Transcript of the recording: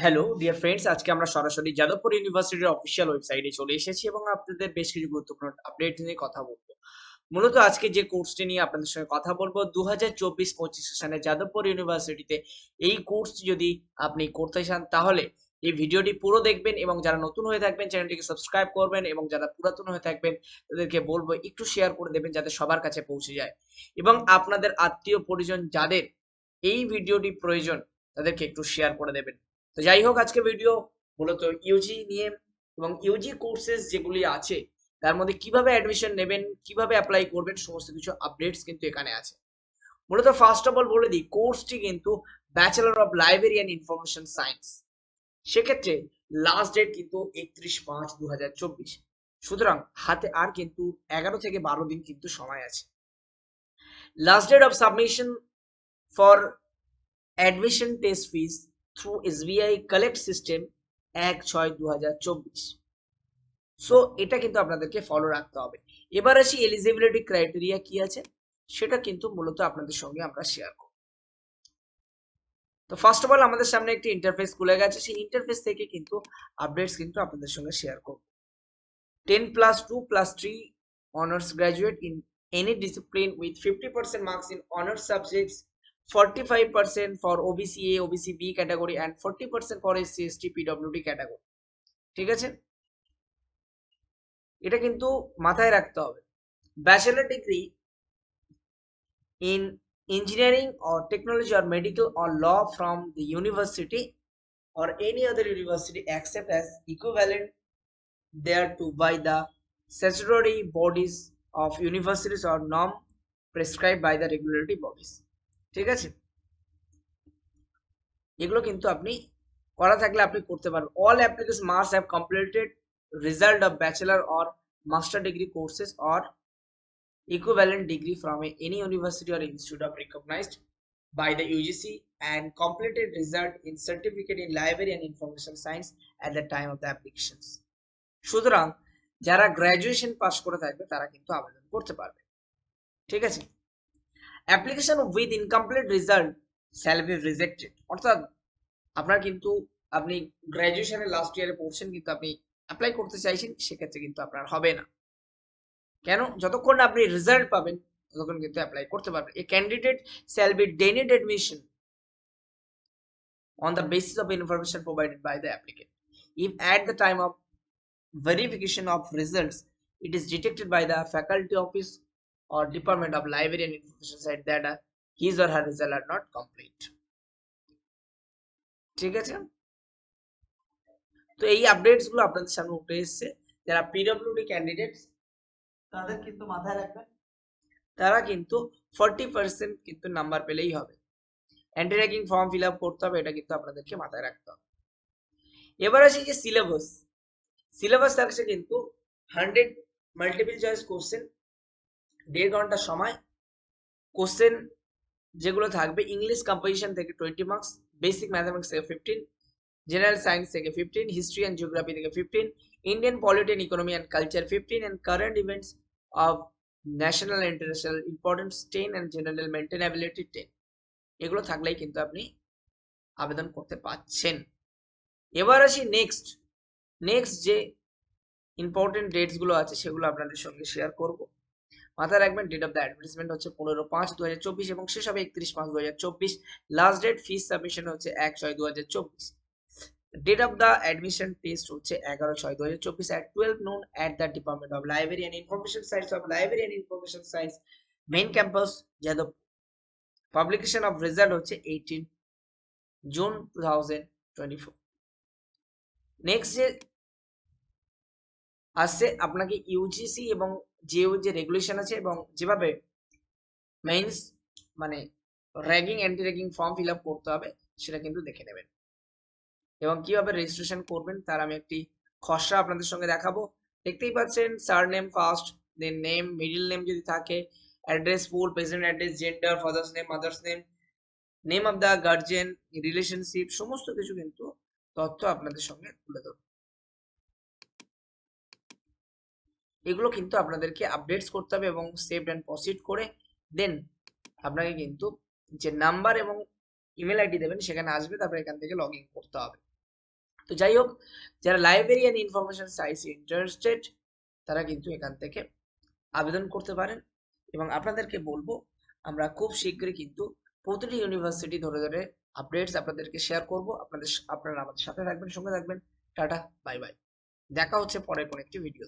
Hello dear friends, আজকে আমরা সরাসরি যাদবপুর ইউনিভার্সিটির অফিসিয়াল ওয়েবসাইটে চলে এসেছি এবং আপনাদের বেশ কিছু গুরুত্বপূর্ণ আপডেট নিয়ে কথা বলবো। মূলত আজকে যে কোর্সটি নিয়ে আপনাদের সঙ্গে কথা বলবো 2024-25 সেশনে যাদবপুর ইউনিভার্সিটিতে এই কোর্সটি যদি আপনি করতে চান তাহলে এই ভিডিওটি পুরো দেখবেন এবং যারা নতুন হয়ে থাকবেন চ্যানেলটিকে সাবস্ক্রাইব করবেন এবং যারা পুরাতন হয়ে থাকবেন তাদেরকে বলবো একটু শেয়ার করে দেবেন যাতে সবার কাছে পৌঁছে যায় এবং আপনাদের আত্মীয় পরিজন যাদের এই ভিডিওটি প্রয়োজন তাদেরকে একটু শেয়ার করে দেবেন। তো যাই হোক, আজকে ভিডিও মূলত ইউজি নিয়ে এবং ইউজি কোর্সেস যেগুলি আছে তার মধ্যে কিভাবে অ্যাডমিশন নেবেন, কিভাবে অ্যাপ্লাই করবেন, সমস্ত কিছু আপডেটস কিন্তু এখানে আছে। মূলত ফার্স্ট অফ অল বলে দিই, কোর্সটি কিন্তু bachelor of library and information science. সেক্ষেত্রে লাস্ট ডেট কিন্তু 31/5/2024। সুতরাং হাতে আর কিন্তু 11 থেকে 12 দিন কিন্তু সময় আছে। Last date of submission for admission test fees through SBI collect system 1/6/2024। So এটা কিন্তু আপনাদেরকে ফলো রাখতে হবে। এবার আসি এলিজিবিলিটি ক্রাইটেরিয়া কি আছে সেটা কিন্তু মূলত আপনাদের সঙ্গে আমরা শেয়ার করব। তো ফার্স্ট অফ অল আমাদের সামনে একটি ইন্টারফেস খুলে গেছে, সেই ইন্টারফেস থেকে কিন্তু আপডেটস কিন্তু আপনাদের সঙ্গে শেয়ার করব। 10+2+3 honors graduate in any discipline with 50% marks in honors subjects, 45% for OBC A, OBC B category and 40% for SC ST PWD category। ঠিক আছে, এটা কিন্তু মাথায় রাখতে হবে। Bachelor degree in engineering or technology or medical or law from the university or any other university except as equivalent thereto by the statutory bodies of universities or norm prescribed by the regulatory bodies। ঠিক আছে, এগুলো কিন্তু আপনি করা থাকলে আপনি করতে পারবেন। all applicants must have completed result of bachelor or master degree courses or equivalent degree from any university or institute of recognized by the UGC and completed result in certificate in library and information science at the time of the applications। সুতরাং যারা graduation pass করে থাকবে তারা কিন্তু আবেদন করতে পারবে। ঠিক আছে, application with incomplete result shall be rejected. অর্থাৎ আপনার কিন্তু আপনি গ্র্যাজুয়েশনের লাস্ট ইয়ারে পড়ছেন কিন্তু আপনি অ্যাপ্লাই করতে চাইছেন, সেক্ষেত্রে কিন্তু আপনার হবে না। কেন? যতক্ষণ না আপনি রেজাল্ট পাবেন ততক্ষণ কিন্তু অ্যাপ্লাই করতে পারবেন। এ candidate shall be denied admission on the basis of information provided by the applicant if at the time of verification of results it is detected by the faculty office or department of library and information science that his or her result are not complete। ঠিক আছে, তো এই updates গুলো আপনাদের সামনে উঠে এসেছে। যারা পিডব্লিউডি ক্যান্ডিডেটস তাদের কিন্তু মাথায় রাখবেন, তারা কিন্তু 40% কিন্তু নাম্বার পেলেই হবে। Anti ragging form fill up করতে হবে, এটা কিন্তু আপনাদেরকে মাথায় রাখতে হবে। এবার আসি যে সিলেবাস। সিলেবাস থাকছে কিন্তু 100 মাল্টিপল চয়েস কোশ্চেন, 1.5 ঘন্টা সময়। কোশ্চেন যেগুলো থাকবে, ইংলিশ কম্পোজিশন থেকে 20 মার্কস, বেসিক ম্যাথমেটিক্স থেকে 15, জেনারেল সায়েন্স থেকে 15, হিস্ট্রি অ্যান্ড জিওগ্রাফি থেকে 15, Indian polity and economy and culture 15 and current events of national and international importance 10 and general maintainability 10। এগুলো থাকলেই কিন্তু আপনি আবেদন করতে পারছেন। এবার আসি নেক্সট যে ইম্পর্টেন্ট ডেটস গুলো আছে সেগুলো আপনাদের সঙ্গে শেয়ার করব। মাথায় রাখবেন, ডেট অফ দ্য অ্যাডভার্টাইজমেন্ট হচ্ছে 15/5/2024 এবং শেষ হবে 31/5/2024। লাস্ট ডেট ফিস সাবমিশন হচ্ছে 1/6/2024। Date of the admission test হচ্ছে 11/6/2024 at 12 noon at the Department of Library and Information Science of Library and Information Science main campus Jadavpur. Publication of result হচ্ছে 18 June 2024। Next যে আসছে, আপনাকে ইউজিসি এবং যে regulation আছে এবং যেভাবে মেইনস মানে ragging anti ragging form fill up করতে হবে সেটা কিন্তু দেখে নেবেন এবং কিভাবে রেজিস্ট্রেশন করবেন তার আমি একটি খসড়া আপনাদের সঙ্গে দেখাবো। দেখতেই পাচ্ছেন, surname first, then name, middle name যদি থাকে, address, full present address, gender, father's name, mother's name, name of the guardian, relationship, সমস্ত কিছু কিন্তু তথ্য আপনাদের সঙ্গে তুলে ধরবো। এগুলো কিন্তু আপনাদেরকে আপডেটস করতে হবে এবং সেভ অ্যান্ড প্রসিড করে দেন আপনাকে কিন্তু যে নাম্বার এবং ইমেল আইডি দেবেন সেখানে আসবে, তারপরে এখান থেকে লগ ইন করতে হবে। তো যাই হোক, যারা লাইব্রেরিয়ান ইনফরমেশন সায়েন্সে ইন্টারেস্টেড তারা কিন্তু এখান থেকে আবেদন করতে পারেন। এবং আপনাদেরকে বলবো, আমরা খুব শীঘ্রই কিন্তু প্রতিটি ইউনিভার্সিটি ধরে ধরে আপডেটস আপনাদেরকে শেয়ার করব। আপনারা আমাদের সাথে থাকবেন, সঙ্গে থাকবেন। Tata, bye bye. দেখা হচ্ছে পরের কোনো একটি ভিডিও।